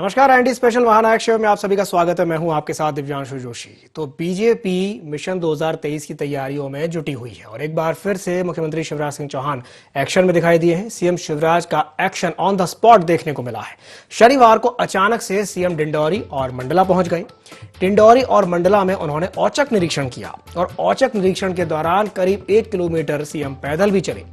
नमस्कार, anti special महानायक show में आप सभी का स्वागत है। मैं हूं आपके साथ दिव्यांशु जोशी। तो बीजेपी मिशन 2023 की तैयारियों में जुटी हुई है और एक बार फिर से मुख्यमंत्री शिवराज सिंह चौहान एक्शन में दिखाई दिए हैं। सीएम शिवराज का एक्शन ऑन द स्पॉट देखने को मिला है। शनिवार को अचानक से सीएम डिंडौरी और मंडला पहुंच गए। डिंडौरी और मंडला में उन्होंने औचक निरीक्षण किया और औचक निरीक्षण के दौरान करीब 1 किलोमीटर सीएम पैदल भी चले।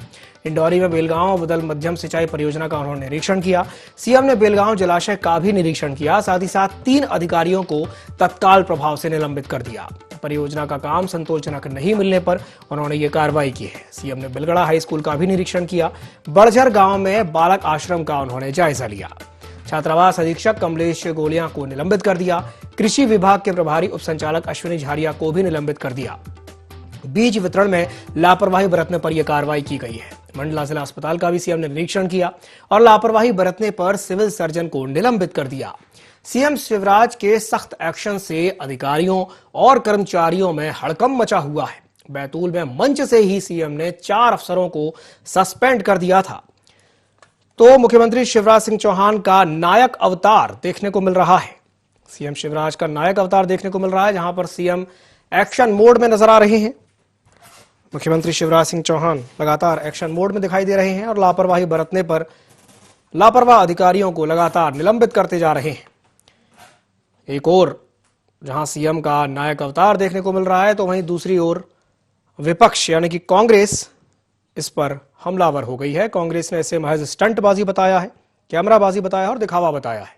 डिंडौरी में बेलगांव बदल मध्यम सिंचाई परियोजना का उन्होंने निरीक्षण किया। सीएम ने बेलगांव जलाशय का भी निरीक्षण किया। साथ ही साथ 3 अधिकारियों को तत्काल प्रभाव से निलंबित कर दिया। परियोजना का काम संतोषजनक नहीं मिलने पर उन्होंने ये कार्रवाई की है। सीएम ने बिलगड़ा हाई स्कूल का भी निरीक्षण किया। बड़झर गांव में बालक आश्रम का उन्होंने जायजा लिया। छात्रावास अधीक्षक कमलेश गोलिया को निलंबित कर दिया। कृषि विभाग के प्रभारी उप संचालक अश्विनी झारिया को भी निलंबित कर दिया। बीज वितरण में लापरवाही बरतने पर यह कार्रवाई की गई है। मंडला जिला अस्पताल का भी सीएम ने निरीक्षण किया और लापरवाही बरतने पर सिविल सर्जन को निलंबित कर दिया। सीएम शिवराज के सख्त एक्शन से अधिकारियों और कर्मचारियों में हड़कंप मचा हुआ है। बैतूल में मंच से ही सीएम ने 4 अफसरों को सस्पेंड कर दिया था। तो मुख्यमंत्री शिवराज सिंह चौहान का नायक अवतार देखने को मिल रहा है। सीएम शिवराज का नायक अवतार देखने को मिल रहा है, जहां पर सीएम एक्शन मोड में नजर आ रहे हैं। मुख्यमंत्री शिवराज सिंह चौहान लगातार एक्शन मोड में दिखाई दे रहे हैं और लापरवाही बरतने पर लापरवाह अधिकारियों को लगातार निलंबित करते जा रहे हैं। एक ओर जहां सीएम का नायक अवतार देखने को मिल रहा है, तो वहीं दूसरी ओर विपक्ष यानी कि कांग्रेस इस पर हमलावर हो गई है। कांग्रेस ने इसे महज स्टंटबाजी बताया है, कैमराबाजी बताया है और दिखावा बताया है।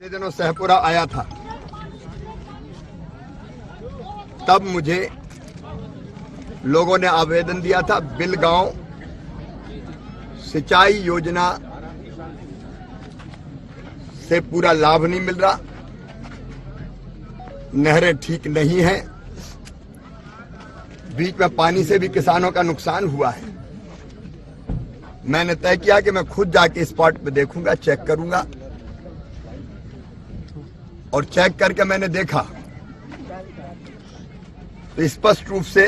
दिनों सहपुरा आया था, तब मुझे लोगों ने आवेदन दिया था। बिलगांव सिंचाई योजना से पूरा लाभ नहीं मिल रहा, नहरें ठीक नहीं हैं, बीच में पानी से भी किसानों का नुकसान हुआ है। मैंने तय किया कि मैं खुद जाके स्पॉट पे देखूंगा, चेक करूंगा। और चेक करके मैंने देखा तो स्पष्ट रूप से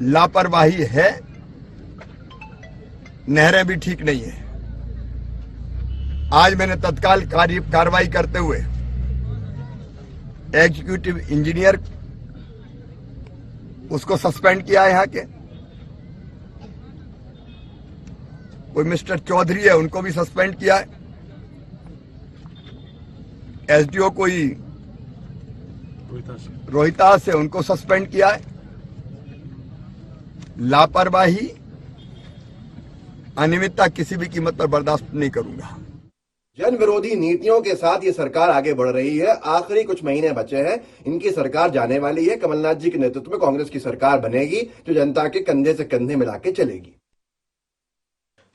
लापरवाही है, नहरें भी ठीक नहीं है। आज मैंने तत्काल कार्रवाई करते हुए एग्जीक्यूटिव इंजीनियर उसको सस्पेंड किया है। यहां के कोई मिस्टर चौधरी है, उनको भी सस्पेंड किया है। एसडीओ कोई रोहितास से उनको सस्पेंड किया है। लापरवाही, अनियमितता किसी भी कीमत पर बर्दाश्त नहीं करूंगा। जन विरोधी नीतियों के साथ ये सरकार आगे बढ़ रही है। आखिरी कुछ महीने बचे हैं, इनकी सरकार जाने वाली है। कमलनाथ जी के नेतृत्व में कांग्रेस की सरकार बनेगी जो जनता के कंधे से कंधे मिला के चलेगी।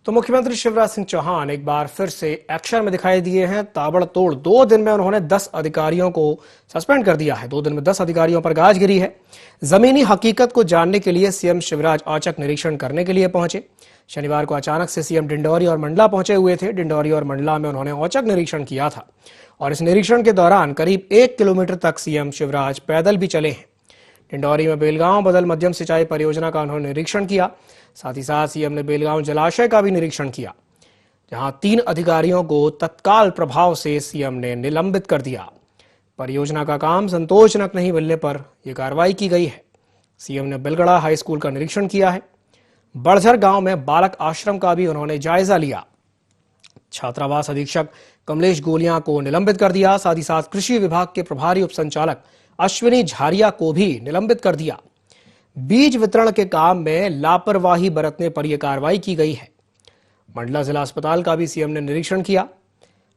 तो मुख्यमंत्री शिवराज सिंह चौहान एक बार फिर से एक्शन में दिखाई दिए हैं। ताबड़तोड़ 2 दिन में उन्होंने 10 अधिकारियों को सस्पेंड कर दिया है। 2 दिन में 10 अधिकारियों पर गाज गिरी है। जमीनी हकीकत को जानने के लिए सीएम शिवराज औचक निरीक्षण करने के लिए पहुंचे। शनिवार को अचानक से सीएम डिंडौरी और मंडला पहुंचे हुए थे। डिंडौरी और मंडला में उन्होंने औचक निरीक्षण किया था और इस निरीक्षण के दौरान करीब 1 किलोमीटर तक सीएम शिवराज पैदल भी चले हैं। डिंडौरी में बेलगांव बदल मध्यम सिंचाई परियोजना का उन्होंने निरीक्षण किया। साथ ही साथ सीएम ने बेलगांव जलाशय का भी निरीक्षण किया, जहां 3 अधिकारियों को तत्काल प्रभाव से सीएम ने निलंबित कर दिया। परियोजना का काम संतोषजनक नहीं मिलने पर यह कार्रवाई की गई है। सीएम ने बिलगड़ा हाई स्कूल का निरीक्षण किया है। बड़झर गांव में बालक आश्रम का भी उन्होंने जायजा लिया। छात्रावास अधीक्षक कमलेश गोलिया को निलंबित कर दिया। साथ ही साथ कृषि विभाग के प्रभारी उप संचालक अश्विनी झारिया को भी निलंबित कर दिया। बीज वितरण के काम में लापरवाही बरतने पर यह कार्रवाई की गई है। मंडला जिला अस्पताल का भी सीएम ने निरीक्षण किया,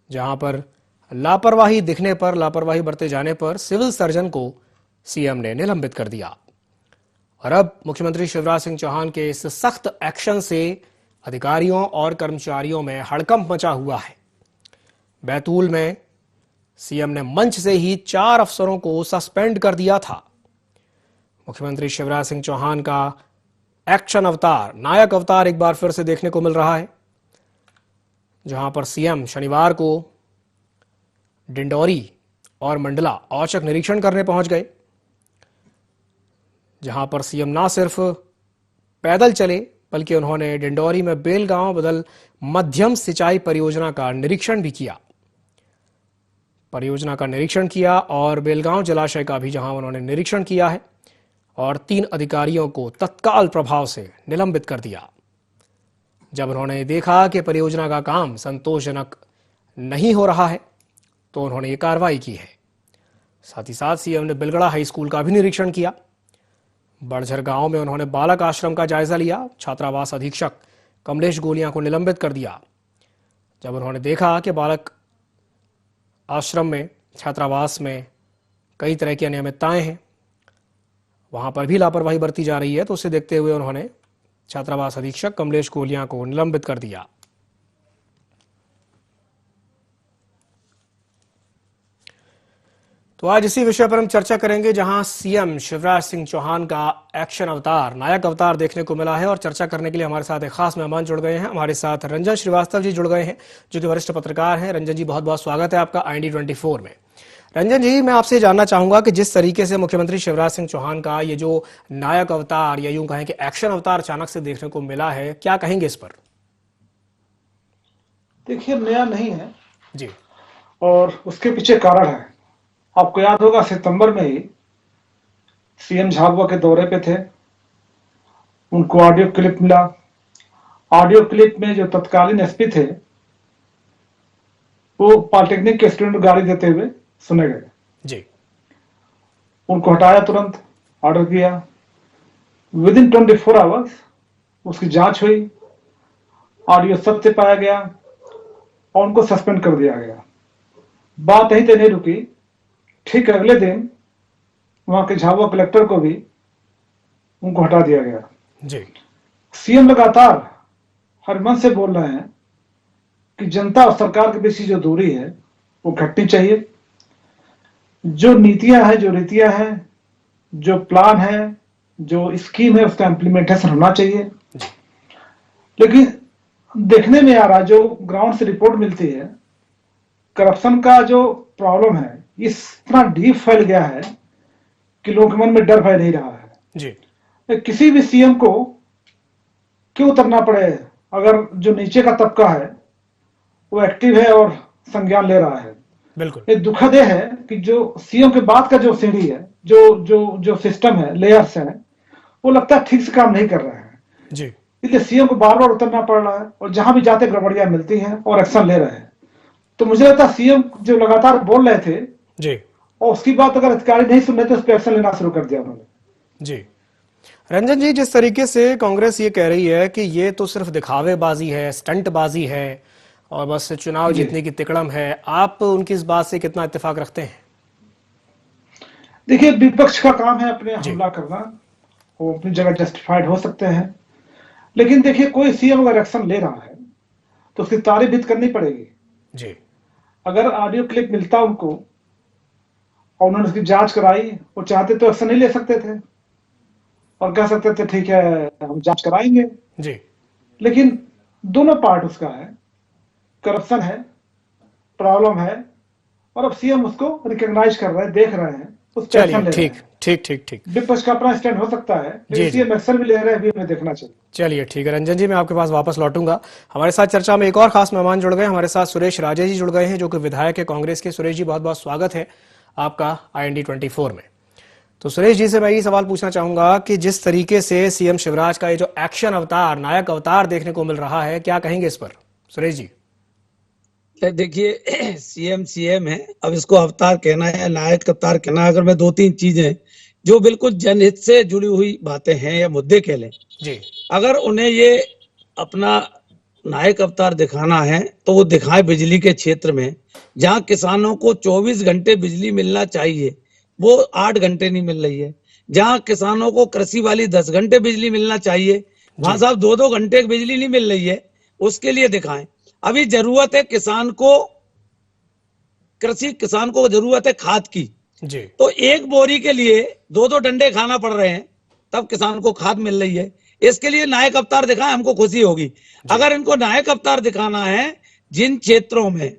जहां पर लापरवाही दिखने पर, लापरवाही बरते जाने पर सिविल सर्जन को सीएम ने निलंबित कर दिया। और अब मुख्यमंत्री शिवराज सिंह चौहान के इस सख्त एक्शन से अधिकारियों और कर्मचारियों में हड़कंप मचा हुआ है। बैतूल में सीएम ने मंच से ही 4 अफसरों को सस्पेंड कर दिया था। मुख्यमंत्री शिवराज सिंह चौहान का एक्शन अवतार, नायक अवतार एक बार फिर से देखने को मिल रहा है, जहां पर सीएम शनिवार को डिंडौरी और मंडला औचक निरीक्षण करने पहुंच गए। जहां पर सीएम ना सिर्फ पैदल चले बल्कि उन्होंने डिंडौरी में बेलगांव बदल मध्यम सिंचाई परियोजना का निरीक्षण भी किया। परियोजना का निरीक्षण किया और बेलगांव जलाशय का भी जहां उन्होंने निरीक्षण किया है और 3 अधिकारियों को तत्काल प्रभाव से निलंबित कर दिया। जब उन्होंने देखा कि परियोजना का काम संतोषजनक नहीं हो रहा है तो उन्होंने ये कार्रवाई की है। साथ ही साथ सीएम ने बिलगड़ा हाई स्कूल का भी निरीक्षण किया। बड़झर गांव में उन्होंने बालक आश्रम का जायजा लिया। छात्रावास अधीक्षक कमलेश गोलियां को निलंबित कर दिया। जब उन्होंने देखा कि बालक आश्रम में, छात्रावास में कई तरह की अनियमितताएं हैं, वहां पर भी लापरवाही बरती जा रही है, तो उसे देखते हुए उन्होंने छात्रावास अधीक्षक कमलेश गोलियां को निलंबित कर दिया। तो आज इसी विषय पर हम चर्चा करेंगे, जहां सीएम शिवराज सिंह चौहान का एक्शन अवतार, नायक अवतार देखने को मिला है। और चर्चा करने के लिए हमारे साथ एक खास मेहमान जुड़ गए हैं। हमारे साथ रंजन श्रीवास्तव जी जुड़ गए हैं, जो कि वरिष्ठ पत्रकार हैं। रंजन जी, बहुत बहुत स्वागत है आपका IND 24 में। रंजन जी, मैं आपसे जानना चाहूंगा कि जिस तरीके से मुख्यमंत्री शिवराज सिंह चौहान का ये जो नायक अवतार या यूं कहें कि एक्शन अवतार अचानक से देखने को मिला है, क्या कहेंगे इस पर? देखिए, नया नहीं है जी, और उसके पीछे कारण है। आपको याद होगा, सितंबर में ही सीएम झाबुआ के दौरे पे थे, उनको ऑडियो क्लिप मिला। ऑडियो क्लिप में जो तत्कालीन एसपी थे वो पॉलिटेक्निक के स्टूडेंट को गाड़ी देते हुए सुने गए। जी, उनको हटाया, तुरंत ऑर्डर किया। विद इन 24 आवर्स उसकी जांच हुई, ऑडियो सत्य पाया गया और उनको सस्पेंड कर दिया गया। बात यहीं तक नहीं रुकी, ठीक अगले दिन वहां के झाबुआ कलेक्टर को भी उनको हटा दिया गया। जी, सीएम लगातार हर मन से बोल रहे हैं कि जनता और सरकार के बीच की जो दूरी है वो घटनी चाहिए। जो नीतियां हैं, जो रीतियां हैं, जो प्लान है, जो स्कीम है, उसका इम्प्लीमेंटेशन होना चाहिए। लेकिन देखने में आ रहा, जो ग्राउंड से रिपोर्ट मिलती है, करप्शन का जो प्रॉब्लम है इतना डीप फैल गया है कि लोगों के मन में डर भय नहीं रहा है। जी, किसी भी सीएम को क्यों उतरना पड़े अगर जो नीचे का तबका है वो एक्टिव है और संज्ञान ले रहा है। बिल्कुल। ये दुखद है कि जो सीएम के बाद का जो सीढ़ी है, जो सिस्टम है, लेयर्स है, वो लगता है ठीक से काम नहीं कर रहे हैं। जी, इसलिए सीएम को बार बार उतरना पड़ रहा है और जहां भी जाते गड़बड़ियां मिलती हैं और एक्शन ले रहे हैं। तो मुझे लगता है सीएम जो लगातार बोल रहे थे जी, और उसकी बात अगर अधिकारी नहीं सुन रहे तो उस पर एक्शन लेना शुरू कर दिया उन्होंने। जी। रंजन जी, जिस तरीके से कांग्रेस ये कह रही है कि ये तो सिर्फ दिखावेबाजी है, स्टंटबाजी है और बस चुनाव जीतने की तिकड़म है, आप उनकी इस बात से कितना इत्तेफाक रखते हैं? देखिए, विपक्ष का काम है अपने हमला करना, वो अपनी जगह जस्टिफाइड हो सकते हैं। लेकिन देखिए, कोई सीएम अगर एक्शन ले रहा है तो उसकी तारीफ भी करनी पड़ेगी। जी, अगर ऑडियो क्लिप मिलता उनको और उन्होंने उसकी जांच कराई, वो चाहते तो एक्शन नहीं ले सकते थे और कह सकते थे ठीक है हम जांच कराएंगे। जी, लेकिन दोनों पार्ट उसका है, करप्शन है, प्रॉब्लम है, और अब सीएम उसको रिकॉग्नाइज कर रहे हैं, देख रहे हैं, उस पर एक्शन ले रहे हैं। ठीक। विपक्ष का अपना स्टैंड हो सकता है, जी, लेकिन सीएम एक्शन भी ले रहे हैं, भी हमें देखना चाहिए। चलिए ठीक है रंजन जी, मैं आपके पास वापस लौटूंगा। हमारे साथ चर्चा में एक और खास मेहमान जुड़ गए। हमारे साथ सुरेश राजे जी जुड़ गए हैं, जो कि विधायक है कांग्रेस के। सुरेश जी, बहुत बहुत स्वागत है आपका IND 24 में। तो सुरेश जी से मैं ये सवाल पूछना चाहूंगा कि जिस तरीके से सीएम शिवराज का ये जो एक्शन अवतार, नायक अवतार देखने को मिल रहा है, क्या कहेंगे इस पर सुरेश जी? देखिए, सीएम है, अब इसको अवतार कहना है, नायक अवतार कहना है। अगर मैं 2-3 चीजें जो बिल्कुल जनहित से जुड़ी हुई बातें हैं या मुद्दे कह लें, जी, अगर उन्हें ये अपना नायक अवतार दिखाना है तो वो दिखाए बिजली के क्षेत्र में, जहां किसानों को 24 घंटे बिजली मिलना चाहिए वो 8 घंटे नहीं मिल रही है। जहां किसानों को कृषि वाली 10 घंटे बिजली मिलना चाहिए, वहां साहब 2-2 घंटे बिजली नहीं मिल रही है। उसके लिए दिखाएं। अभी जरूरत है किसान को जरूरत है खाद की। जी, तो एक बोरी के लिए 2-2 डंडे खाना पड़ रहे हैं, तब किसान को खाद मिल रही है। इसके लिए नायक अवतार दिखाएं, हमको खुशी होगी। अगर इनको नायक अवतार दिखाना है, जिन क्षेत्रों में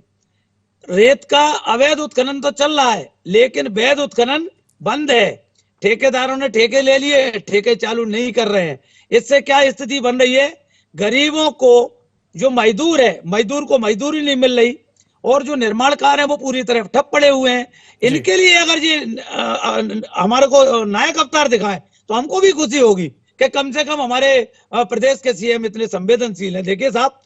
रेत का अवैध उत्खनन तो चल रहा है लेकिन वैध उत्खनन बंद है, ठेकेदारों ने ठेके ले लिए, ठेके चालू नहीं कर रहे हैं। इससे क्या स्थिति बन रही है, गरीबों को, जो मजदूर है, मजदूर को मजदूरी नहीं मिल रही, और जो निर्माण कार्य है वो पूरी तरह ठप पड़े हुए हैं। इनके लिए अगर ये हमारे को नायक अवतार दिखाएं तो हमको भी खुशी होगी कि कम से कम हमारे प्रदेश के सीएम इतने संवेदनशील हैं। देखिए साहब,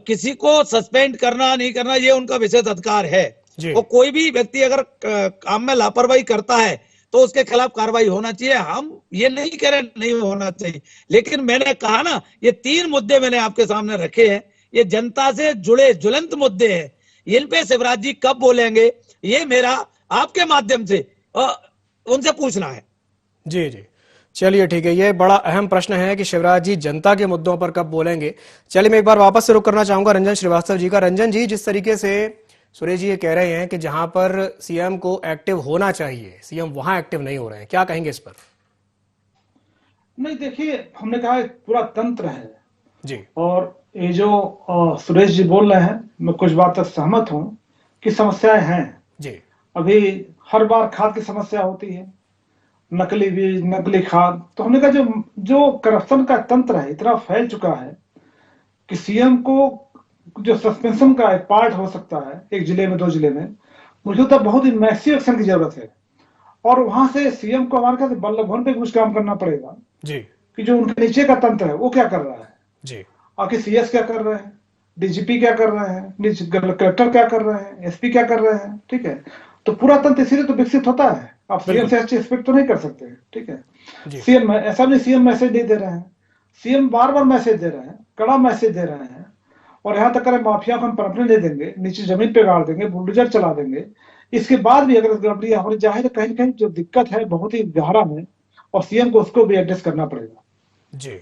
किसी को सस्पेंड करना नहीं करना ये उनका विशेष अधिकार है, और कोई भी व्यक्ति अगर काम में लापरवाही करता है तो उसके खिलाफ कार्रवाई होना चाहिए। हम ये नहीं कह रहे नहीं होना चाहिए, लेकिन मैंने कहा ना, ये 3 मुद्दे मैंने आपके सामने रखे हैं, ये जनता से जुड़े ज्वलंत मुद्दे हैं। इन पे शिवराज जी कब बोलेंगे, ये मेरा आपके माध्यम से उनसे पूछना है। जी जी, चलिए ठीक है, ये बड़ा अहम प्रश्न है कि शिवराज जी जनता के मुद्दों पर कब बोलेंगे। चलिए मैं एक बार वापस से रुक करना चाहूंगा रंजन श्रीवास्तव जी का। रंजन जी, जिस तरीके से सुरेश जी ये कह रहे हैं कि जहां पर सीएम को एक्टिव होना चाहिए, सीएम वहां एक्टिव नहीं हो रहे हैं, क्या कहेंगे इस पर? नहीं, देखिए, हमने कहा एक पूरा तंत्र है जी, और ये जो सुरेश जी बोल रहे हैं, मैं कुछ बात तक सहमत हूं कि समस्याएं हैं। जी, अभी हर बार खाद की समस्या होती है, नकली बीज, नकली खाद। तो हमने कहा जो करप्शन का तंत्र है इतना फैल चुका है कि सीएम को जो सस्पेंशन का एक पार्ट हो सकता है, एक जिले में 2 जिले में, मुझे लगता है बहुत ही मैसिव एक्शन की जरूरत है। और वहां से सीएम को हमारे ख्याल से बल्लभ भवन पे कुछ काम करना पड़ेगा जी, कि जो उनके नीचे का तंत्र है वो क्या कर रहा है, जी, आखिर सीएस क्या कर रहे हैं, डीजीपी क्या कर रहे हैं, कलेक्टर क्या कर रहे हैं, एसपी क्या कर रहे हैं। ठीक है, तो पूरा तंत्र इसीलिए तो विकसित होता है। आप सीएम से एक्सपेक्ट तो नहीं कर सकते। ठीक है, सीएम ऐसा नहीं, सीएम मैसेज नहीं दे रहे हैं, सीएम बार बार मैसेज दे रहे हैं, कड़ा मैसेज दे रहे हैं, और यहाँ तक करें माफिया को हम पनपने नहीं देंगे, नीचे जमीन पे गाड़ देंगे, बुलडोजर चला देंगे। इसके बाद भी अगर गड़बड़ी हमारी जाए तो कहीं ना कहीं जो दिक्कत है बहुत ही गहरा है, और सीएम को उसको भी एड्रेस करना पड़ेगा। जी,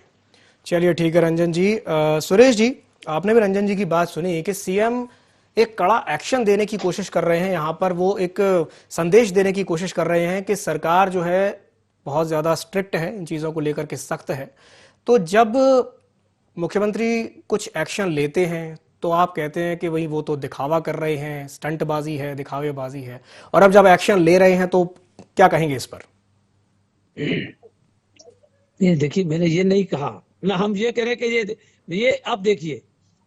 चलिए ठीक है रंजन जी। सुरेश जी, आपने भी रंजन जी की बात सुनी कि सीएम एक कड़ा एक्शन देने की कोशिश कर रहे हैं, यहाँ पर वो एक संदेश देने की कोशिश कर रहे हैं कि सरकार जो है बहुत ज़्यादा स्ट्रिक्ट है, इन चीज़ों को लेकर के सख्त है। तो जब मुख्यमंत्री कुछ एक्शन लेते हैं तो आप कहते हैं कि वही वो तो दिखावा कर रहे हैं, स्टंटबाजी है, दिखावेबाजी है, और अब जब एक्शन ले रहे हैं तो क्या कहेंगे इस पर? ये देखिए, मैंने ये नहीं कहा ना, हम ये कह रहे कि ये अब देखिए,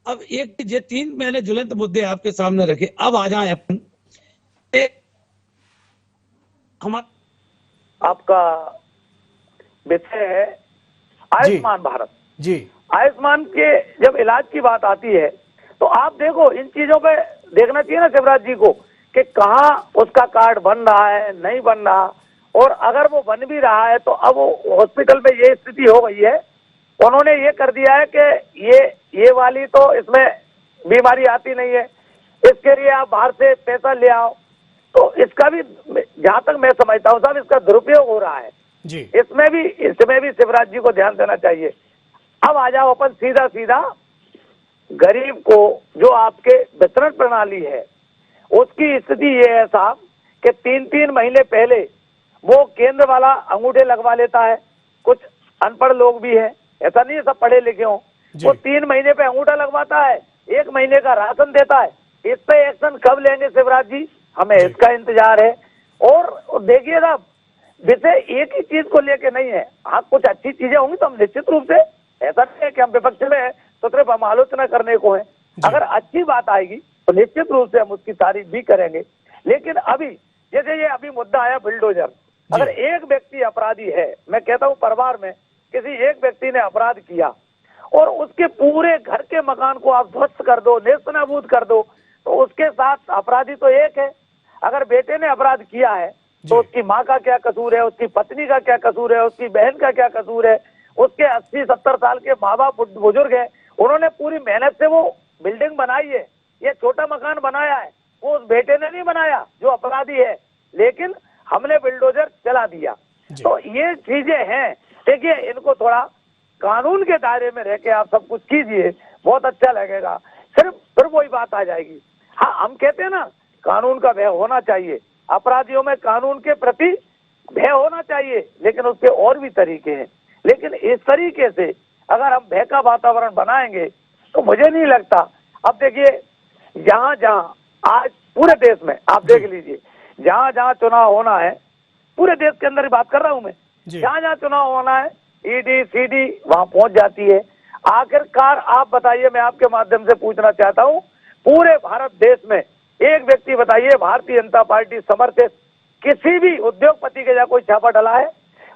अब एक ये 3 मैंने ज्वलंत मुद्दे आपके सामने रखे, अब आ जाए अपन आपका विषय है आयुष्मान भारत। जी, आयुष्मान के जब इलाज की बात आती है तो आप देखो, इन चीजों पे देखना चाहिए ना शिवराज जी को कि कहाँ उसका कार्ड बन रहा है, नहीं बन रहा, और अगर वो बन भी रहा है तो अब वो हॉस्पिटल में ये स्थिति हो गई है, उन्होंने ये कर दिया है कि ये वाली तो इसमें बीमारी आती नहीं है, इसके लिए आप बाहर से पैसा ले आओ। तो इसका भी, जहां तक मैं समझता हूँ साहब, इसका दुरुपयोग हो रहा है जी, इसमें भी शिवराज जी को ध्यान देना चाहिए। अब आ जाओ अपन सीधा गरीब को, जो आपके वितरण प्रणाली है उसकी स्थिति ये है साहब कि 3-3 महीने पहले वो केंद्र वाला अंगूठे लगवा लेता है। कुछ अनपढ़ लोग भी हैं, ऐसा नहीं है सब पढ़े लिखे हों, वो 3 महीने पे अंगूठा लगवाता है, 1 महीने का राशन देता है। इस पे एक्शन कब लेंगे शिवराज जी, हमें इसका इंतजार है। और देखिए साहब, विषय एक ही चीज को लेके नहीं है। हाँ, कुछ अच्छी चीजें होंगी तो हम निश्चित रूप से, ऐसा नहीं है कि हम विपक्ष में है तो सिर्फ हम आलोचना करने को है। अगर अच्छी बात आएगी तो निश्चित रूप से हम उसकी तारीफ भी करेंगे। लेकिन अभी जैसे ये अभी मुद्दा आया बुलडोजर, अगर एक व्यक्ति अपराधी है, मैं कहता हूँ परिवार में किसी एक व्यक्ति ने अपराध किया और उसके पूरे घर के मकान को आप ध्वस्त कर दो, नेस्तनाबूद कर दो, तो उसके साथ अपराधी तो एक है। अगर बेटे ने अपराध किया है तो उसकी माँ का क्या कसूर है, उसकी पत्नी का क्या कसूर है, उसकी बहन का क्या कसूर है, उसके 80-70 साल के माँ बाप बुजुर्ग हैं, उन्होंने पूरी मेहनत से वो बिल्डिंग बनाई है, ये छोटा मकान बनाया है, वो उस बेटे ने नहीं बनाया जो अपराधी है, लेकिन हमने बिल्डोजर चला दिया। तो ये चीजें हैं, देखिए इनको थोड़ा कानून के दायरे में रह के आप सब कुछ कीजिए, बहुत अच्छा लगेगा। सिर्फ फिर वही बात आ जाएगी। हाँ, हम कहते हैं ना कानून का भय होना चाहिए, अपराधियों में कानून के प्रति भय होना चाहिए, लेकिन उसके और भी तरीके हैं। लेकिन इस तरीके से अगर हम भय का वातावरण बनाएंगे तो मुझे नहीं लगता। अब देखिए, जहां जहां आज पूरे देश में आप देख लीजिए, जहां जहां चुनाव होना है पूरे देश के अंदर ही बात कर रहा हूं मैं। जी। जहां जहां चुनाव होना है ईडी सीडी वहां पहुंच जाती है। आखिरकार आप बताइए, मैं आपके माध्यम से पूछना चाहता हूं, पूरे भारत देश में एक व्यक्ति बताइए भारतीय जनता पार्टी समर्थित किसी भी उद्योगपति के यहाँ कोई छापा डला है?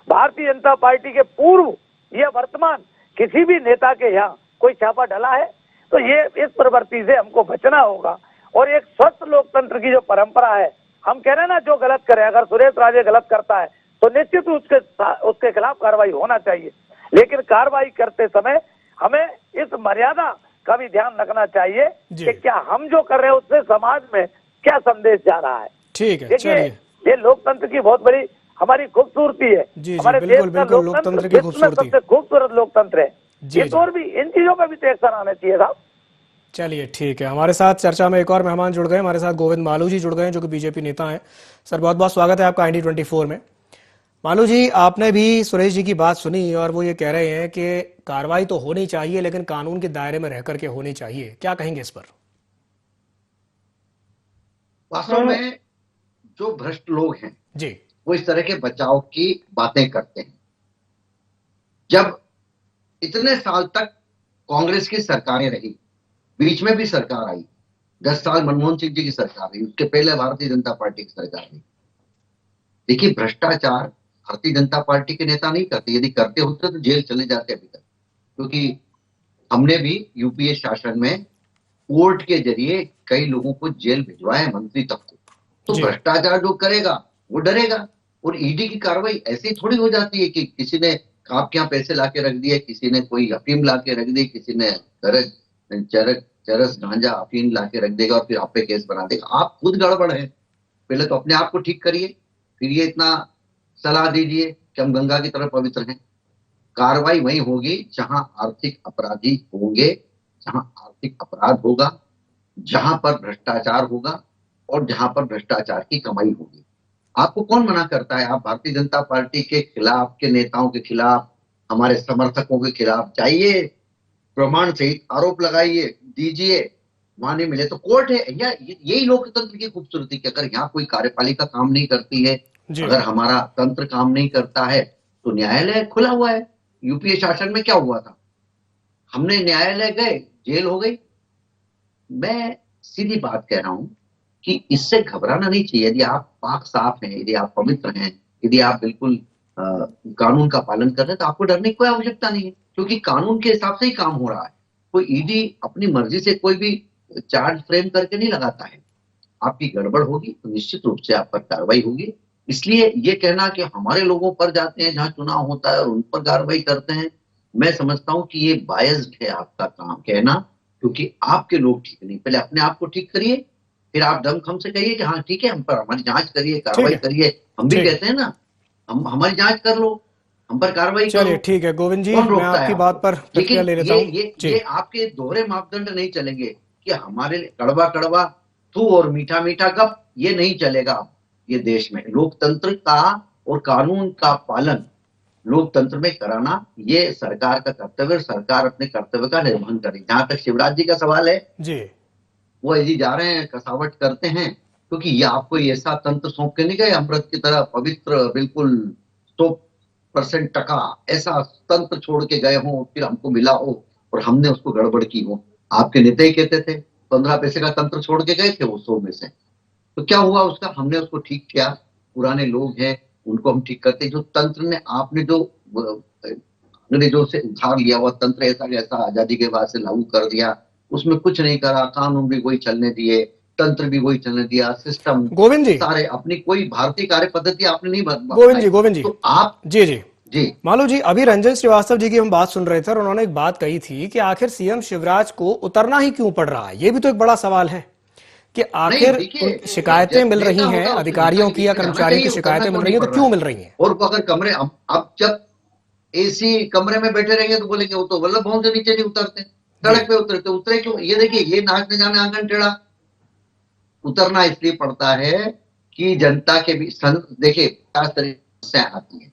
भारतीय जनता पार्टी के पूर्व या वर्तमान किसी भी नेता के यहाँ कोई छापा डला है? तो ये इस प्रवृत्ति से हमको बचना होगा। और एक स्वस्थ लोकतंत्र की जो परंपरा है, हम कह रहे हैं ना, जो गलत करे, अगर सुरेश राजे गलत करता है तो निश्चित उसके खिलाफ कार्रवाई होना चाहिए, लेकिन कार्रवाई करते समय हमें इस मर्यादा का भी ध्यान रखना चाहिए कि क्या हम जो कर रहे हैं उससे समाज में क्या संदेश जा रहा है। ठीक है, देखिए, चलिए। ये लोकतंत्र की बहुत बड़ी हमारी खूबसूरती है। जी, हमारे बिल्कुल, देश का बिल्कुल, लोकतंत्र की विश्व में खूबसूरती। सबसे खूबसूरत लोकतंत्र है। जी, ये जी। तो और भी इन चीजों पर भी तो एक्शन आना चाहिए साहब। चलिए, ठीक है। हमारे साथ चर्चा में एक और मेहमान जुड़ गए, हमारे साथ गोविंद मालू जी जुड़ गए हैं, जो कि बीजेपी नेता हैं। सर, बहुत बहुत स्वागत है आपका IND24 में। मालू जी, आपने भी सुरेश जी की बात सुनी और वो ये कह रहे हैं कि कार्रवाई तो होनी चाहिए लेकिन कानून के दायरे में रह करके होनी चाहिए, क्या कहेंगे इस पर? वास्तव में जो भ्रष्ट लोग हैं जी। वो इस तरह के बचाव की बातें करते हैं। जब इतने साल तक कांग्रेस की सरकारें रही, बीच में भी सरकार आई, 10 साल मनमोहन सिंह जी की सरकार रही, उसके पहले भारतीय जनता पार्टी की सरकार रही। देखिए, भ्रष्टाचार भारतीय जनता पार्टी के नेता नहीं करते, यदि करते होते तो जेल चले जाते अभी तक, क्योंकि हमने भी यूपीए शासन में कोर्ट के जरिए कई लोगों को जेल भिजवाया, मंत्री तक को। तो जी। भ्रष्टाचार जो करेगा वो डरेगा। और ईडी की कार्रवाई ऐसी थोड़ी हो जाती है कि किसी ने आपके यहाँ पैसे लाके रख दिए, किसी ने कोई अफीम लाके रख दी, किसी ने चरस गांजा अफीम लाके रख देगा और फिर आप पे केस बना देगा। आप खुद गड़बड़ है, पहले तो अपने आप को ठीक करिए, फिर ये इतना सलाह दीजिए कि हम गंगा की तरह पवित्र हैं। कार्रवाई वही होगी जहां आर्थिक अपराधी होंगे, जहां आर्थिक अपराध होगा, जहां पर भ्रष्टाचार होगा और जहां पर भ्रष्टाचार की कमाई होगी। आपको कौन मना करता है? आप भारतीय जनता पार्टी के खिलाफ, के नेताओं के खिलाफ, हमारे समर्थकों के खिलाफ जाइए, प्रमाण सहित आरोप लगाइए, दीजिए, वहां नहीं मिले तो कोर्ट है। यही लोकतंत्र की खूबसूरती कि अगर यहाँ कोई कार्यपालिका काम नहीं करती है, अगर हमारा तंत्र काम नहीं करता है तो न्यायालय खुला हुआ है। यूपीए शासन में क्या हुआ था? हमने न्यायालय गए, जेल हो गई। मैं सीधी बात कह रहा हूं कि इससे घबराना नहीं चाहिए। यदि आप पाक साफ हैं, यदि आप पवित्र हैं, यदि आप बिल्कुल कानून का पालन कर रहे हैं तो आपको डरने की कोई आवश्यकता नहीं है, क्योंकि कानून के हिसाब से ही काम हो रहा है। कोई ईडी अपनी मर्जी से कोई भी चार्ज फ्रेम करके नहीं लगाता है। आपकी गड़बड़ होगी तो निश्चित रूप से आप पर कार्रवाई होगी। इसलिए ये कहना कि हमारे लोगों पर जाते हैं जहां चुनाव होता है और उन पर कार्रवाई करते हैं, मैं समझता हूं कि ये बायस्ड है आपका काम कहना, क्योंकि आपके लोग ठीक नहीं। पहले अपने आप को ठीक करिए, फिर आप दमखम से कहिए कि हाँ ठीक है, हम पर हमारी जांच करिए, कार्रवाई करिए। हम भी कहते हैं ना, हमारी जांच कर लो, हम पर कार्रवाई करो। चलिए, ठीक है गोविंद जी, मैं आपकी बात पर प्रतिक्रिया ले लेता हूं। ये आपके दोहरे मापदंड नहीं चलेंगे कि हमारे कड़वा कड़वा तू और मीठा मीठा कप, ये नहीं चलेगा। ये देश में लोकतंत्र का और कानून का पालन लोकतंत्र में कराना ये सरकार का कर्तव्य, सरकार अपने कर्तव्य का निर्वहन करे। जहां तक शिवराज जी का सवाल है जी, वो यदि जा रहे हैं, कसावट करते हैं, क्योंकि ये आपको ऐसा तंत्र सौंप के नहीं गए अमृत की तरह पवित्र, बिल्कुल 100% टका ऐसा तंत्र छोड़ के गए हो, फिर हमको मिला हो और हमने उसको गड़बड़ की हो। आपके नेता ही कहते थे 15 पैसे का तंत्र छोड़ के गए थे वो 100 में से। तो क्या हुआ उसका? हमने उसको ठीक किया। पुराने लोग हैं उनको हम ठीक करते। जो तंत्र ने आपने जो अंग्रेजों से उधार लिया हुआ तंत्र ऐसा कैसा आजादी के बाद से लागू कर दिया, उसमें कुछ नहीं करा, कानून भी वही चलने दिए, तंत्र भी वही चलने दिया, सिस्टम गोविंद जी, सारे अपनी कोई भारतीय कार्य पद्धति आपने नहीं गोविंद जी, तो आप जी मालू जी, अभी रंजन श्रीवास्तव जी की हम बात सुन रहे थे और उन्होंने एक बात कही थी कि आखिर सीएम शिवराज को उतरना ही क्यों पड़ रहा है। ये भी तो एक बड़ा सवाल है कि आखिर शिकायतें मिल रही हैं, अधिकारियों की या कर्मचारियों की शिकायतें मिल रही हैं, तो क्यों मिल रही हैं? और अगर कमरे अब जब एसी कमरे में बैठे रहेंगे तो बोलेंगे वो तो वल्लभ भवन से नीचे नहीं उतरते, सड़क पे उतरते, उतरे क्यों? ये देखिए, ये नाचने जाने आंगन टेढ़ा। उतरना इसलिए पड़ता है कि जनता के भी देखिए क्या समस्या आती है।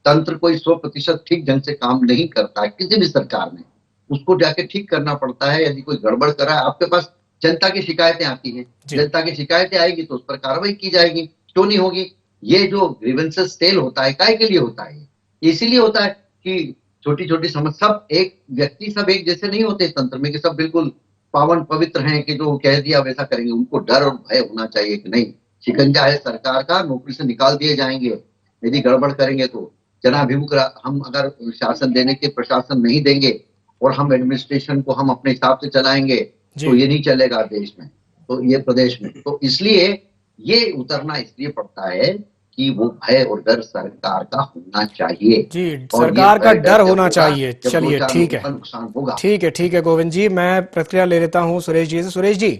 तंत्र कोई 100% ठीक ढंग से काम नहीं करता है किसी भी सरकार में, उसको जाके ठीक करना पड़ता है। यदि कोई गड़बड़ करा है, आपके पास जनता की शिकायतें आती हैं, जनता की शिकायतें आएगी तो उस पर कार्रवाई की जाएगी, क्यों नहीं होगी? ये जो ग्रीवेंसेस सेल होता है काहे के लिए होता है? ये इसीलिए होता है कि छोटी छोटी समस्या, सब एक व्यक्ति सब एक जैसे नहीं होते तंत्र में कि सब बिल्कुल पावन पवित्र हैं कि जो कह दिया वैसा करेंगे। उनको डर और भय होना चाहिए कि नहीं, शिकंजा है सरकार का, नौकरी से निकाल दिए जाएंगे यदि गड़बड़ करेंगे तो। जनाभिमुख हम अगर शासन देने के प्रशासन नहीं देंगे और हम एडमिनिस्ट्रेशन को हम अपने हिसाब से चलाएंगे तो ये नहीं चलेगा देश में, तो ये प्रदेश में। तो इसलिए ये उतरना इसलिए पड़ता है कि वो भय और डर सरकार का होना चाहिए जी, और सरकार ये का भय डर जब होना होगा, चाहिए। जब चलिए 2-4 ठीक लोगों है, का नुकसान होगा। ठीक है गोविंद जी, मैं प्रतिक्रिया ले लेता हूं सुरेश जी से। सुरेश जी,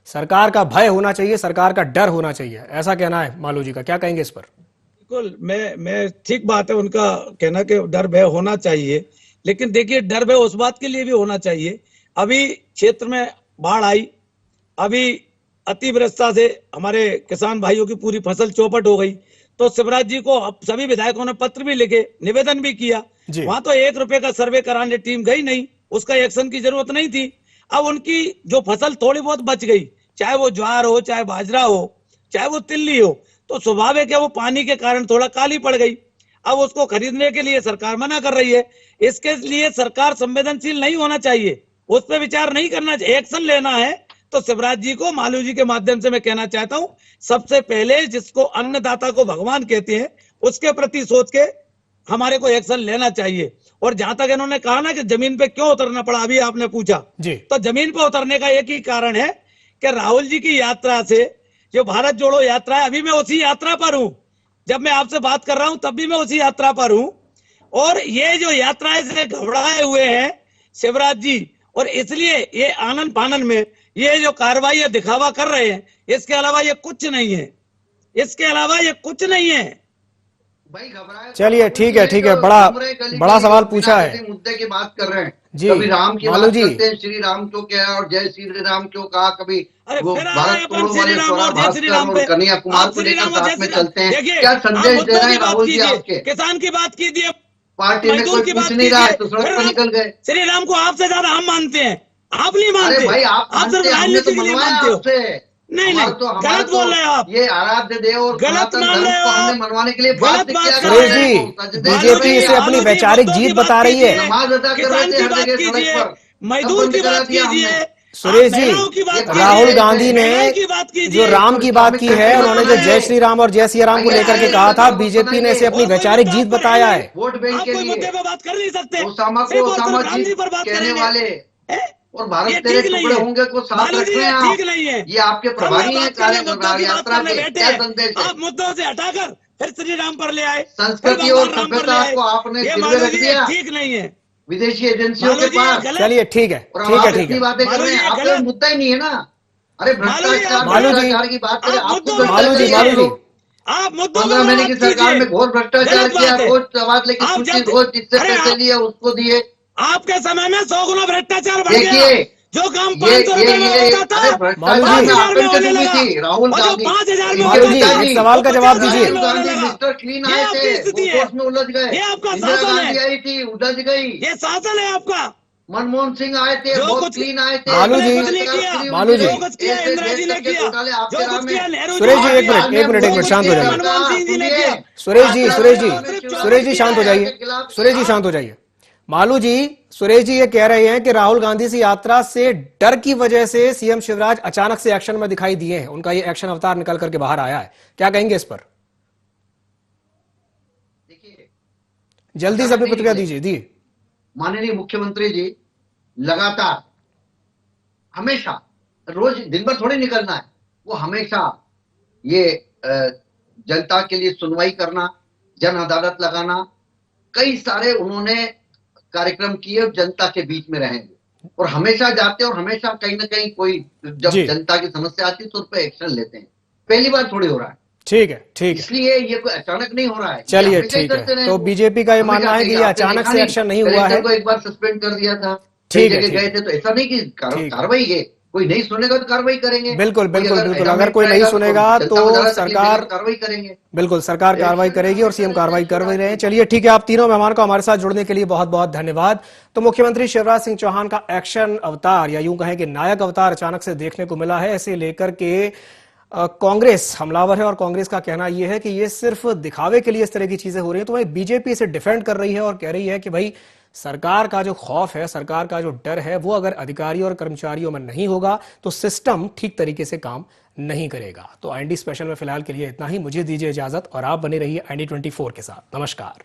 सरकार का भय होना चाहिए, सरकार का डर होना चाहिए, ऐसा कहना है मालू जी का, क्या कहेंगे इस पर? बिल्कुल, मैं ठीक बात है उनका कहना कि डर भय होना चाहिए, लेकिन देखिए डर भय उस बात के लिए भी होना चाहिए। अभी क्षेत्र में बाढ़ आई, अभी अतिवृष्टि से हमारे किसान भाइयों की पूरी फसल चौपट हो गई, तो शिवराज जी को अब सभी विधायकों ने पत्र भी लिखे, निवेदन भी किया। जी। वहां तो 1 रुपए का सर्वे कराने टीम गई नहीं, उसका एक्शन की जरूरत नहीं थी। अब उनकी जो फसल थोड़ी बहुत बच गई, चाहे वो ज्वार हो, चाहे बाजरा हो, चाहे वो तिल्ली हो, तो स्वाभाविक है वो पानी के कारण थोड़ा काली पड़ गई। अब उसको खरीदने के लिए सरकार मना कर रही है। इसके लिए सरकार संवेदनशील नहीं होना चाहिए, उस पर विचार नहीं करना चाहिए, एक्शन लेना है। तो शिवराज जी को, मालू जी के माध्यम से मैं कहना चाहता हूं, सबसे पहले जिसको अन्नदाता को भगवान कहते हैं उसके प्रति सोच के हमारे को एक्शन लेना चाहिए। और जहां तक इन्होंने कहा ना कि जमीन पे क्यों उतरना पड़ा, अभी आपने पूछा जी। तो जमीन पे उतरने का एक ही कारण है कि राहुल जी की यात्रा से, जो भारत जोड़ो यात्रा है, अभी मैं उसी यात्रा पर हूं। जब मैं आपसे बात कर रहा हूं तब भी मैं उसी यात्रा पर हूं। और ये जो यात्रा है इससे घबराए हुए हैं शिवराज जी, और इसलिए ये आनंद फानन में ये जो कार्रवाई दिखावा कर रहे हैं, इसके अलावा ये कुछ नहीं है, इसके अलावा ये कुछ नहीं है। भाई घबराए। चलिए ठीक है, बड़ा सवाल पूछा है, मुद्दे की बात कर रहे हैं जी। कभी राम की मालू बात जी, करते हैं, श्री राम क्यों कहा और जय श्री राम क्यों कहा, कभी अरे वो फिर आ रहे भारत हैं अपन तोड़ो श्री वाले राम स्वरा और जय श्री भास्कर राम और पे। कन्हैया कुमार आप को श्री लेकर राम और साथ जय में श्री राम, चलते हैं। देखिए क्या आप संदेश दे मुद्दों रहे की हैं बात राहुल जी कीजिए, आपके? किसान की बात कीजिए, पार्टी में मजदूर कोई की पूछ बात नहीं रहा है कीजिए, तो सड़क फिर पर आप निकल गए। श्री राम को आपसे ज्यादा हम मानते हैं, आप नहीं अरे मानते। भाई आप आप सिर्फ मानते हैं, हमने राजनीति तो के लिए मनवाया मानते हो। आपसे। नहीं नहीं, गलत बोल रहे हो आप, ये आराध्य देव और गलत सनातन मान धर्म रहे हो को हमने आप, मनवाने के लिए गलत बात बात किया कर सुरेश रहे जी, हैं। बीजेपी इसे अपनी वैचारिक जीत बता रही है। नमाज अदा कर रहे किसान थे की हर बात जगह सड़क कीजिए, पर, मजदूर बंद की करा बात दिया कीजिए, हमने। सुरेश आप जी, महिलाओं की बात कीजिए, राहुल गांधी ने महंगाई की बात कीजिए। जो राम की बात की है, उन्होंने जो जय श्री राम और जय सिया राम को लेकर के कहा था, बीजेपी ने इसे अपनी और कोई वैचारिक मुद्दा जीत आप पर बताया नहीं। है। वोट बैंक आप के कोई लिए मुद्दे पे बात कर नहीं सकते, ओसामा सिर्फ को और ओसामा सिर्फ राम जी जी पर बात कहने करेंगे। वाले हैं? और भारत ये तेरे ठीक नहीं टुकड़े है। होंगे को साथ मालू रख जी, रहे हैं ये आप। ठीक नहीं है। ये आपके हम प्रभारी हैं बात कर रहे हैं, मुद्दों की बात यात्रा करने के बैठे क्या हैं, संदेश है? आप मुद्दों से हटाकर फिर श्री राम पर ले आए, फिर संस्कृति और भगवान राम पर ले सभ्यता आए। को आपने ये गिरवे मालू रख जी, ये दिया ठीक नहीं है। विदेशी एजेंसियों मालू के जी, ये पास। गलत। चलिए ठीक है, और अब ठीक है, आप ठीक इतनी है। बातें कर मालू रहे जी, हैं, ये आपका गलत। मुद्दा ही नहीं है ना। अरे मालू जी, भ्रष्टाचार मालू जी, भ्रष्टाचार की बात करें, आप आपको मुद्दों तो पे मालू बात जी, भ्रष्टाचार मालू कीजिए। जी, आप मुद्दों पे 15 महीने की बात सरकार में कीजिए। घोर भ्रष्टाचार गलत किया, बात है। रोज तबादले की आप सूची, जब- रोज जिससे अरे पैसे आप- लिए उसको दिए। आपके समय में 100 गुना भ्रष्टाचार बढ़ गया। देखिए जो काम ये 500 रुपए में होता था, अरे मालू भ्रष्टाचार जी, में 5000 में आपन होने डूबी लगा, थी राहुल और जो गांधी, 5000 में मालू होता जी, था, एक सवाल का वो जवाब 50,000 दीजिए। में होने गांधी लगा। मिस्टर क्लीन ये आए आपकी थे, स्थिति वो है, दोष में उलझ गए। ये आपका इंदिरा शासन गांधी है, आई थी, उलझ गई। ये शासन है आपका। मनमोहन सिंह आए थे, जो बहुत कुछ क्लीन आए थे। मालू जी, कुछ नहीं किया, मालू जी, जो कुछ किया ऐसे इंदिरा जी देश ने तक के किया, घोटाले आपके जो राह कुछ में। किया नेहरू सुरेश जी, ने एक किया, मिनट, एक मिनट, एक मिनट, जो शांत हो कुछ किया जाइए। मनमोहन सिंह जी ने किया। सुरेश जी, सुरेश जी, सिर्फ सुरेश जी शांत हो जाइए, सुरेश जी शांत हो जाइए। मालू जी, सुरेश जी ये कह रहे हैं कि राहुल गांधी से यात्रा से डर की वजह से सीएम शिवराज अचानक से एक्शन में दिखाई दिए हैं, उनका ये एक्शन अवतार निकल करके बाहर आया है, क्या कहेंगे इस पर? देखिए जल्दी से अपनी प्रतिक्रिया दीजिए। दी माननीय मुख्यमंत्री जी लगातार हमेशा, रोज दिन भर थोड़ी निकलना है, वो हमेशा ये जनता के लिए सुनवाई करना, जन अदालत लगाना, कई सारे उन्होंने कार्यक्रम किए, जनता के बीच में रहेंगे और हमेशा जाते हैं और हमेशा कहीं ना कहीं कोई जब जी। जनता की समस्या आती है तो उस पर एक्शन लेते हैं। पहली बार थोड़ी हो रहा है, ठीक है, ठीक है, इसलिए ये कोई अचानक नहीं हो रहा है। चलिए ये हमेशा ही ठीक करते रहे है। तो वो। बीजेपी का ये हमेशा मानना है कि ये आपने अचानक देखा से एक्शन नहीं हुआ कलेक्टर है। को एक बार सस्पेंड कर दिया था, ठीक कई है, जगह ठीक गए है। थे, तो ऐसा नहीं कि ठीक है। कार्रवाई है, कोई नहीं सुनेगा तो कार्रवाई करेंगे। बिल्कुल, कोई बिल्कुल, बिल्कुल, ऐसा अगर कोई मिनट नहीं आएगा सुनेगा जनता तो को ज्यादा तकलीफ सरकार- देगा तो कार्रवाई करेंगे। बिल्कुल, सरकार कार्रवाई करेगी और सीएम कार्रवाई कर भी रहे हैं। चलिए ठीक है, आप तीनों मेहमान को हमारे साथ जुड़ने के लिए बहुत बहुत धन्यवाद। तो मुख्यमंत्री शिवराज सिंह चौहान का एक्शन अवतार या यूं कहें कि नायक अवतार अचानक से देखने को मिला है, इसे लेकर के कांग्रेस हमलावर है और कांग्रेस का कहना यह है कि ये सिर्फ दिखावे के लिए इस तरह की चीजें हो रही हैं। तो वही बीजेपी इसे डिफेंड कर रही है और कह रही है कि भाई सरकार का जो खौफ है, सरकार का जो डर है, वो अगर अधिकारियों और कर्मचारियों में नहीं होगा तो सिस्टम ठीक तरीके से काम नहीं करेगा। तो IND स्पेशल में फिलहाल के लिए इतना ही। मुझे दीजिए इजाजत और आप बने रहिए IND 24 के साथ। नमस्कार।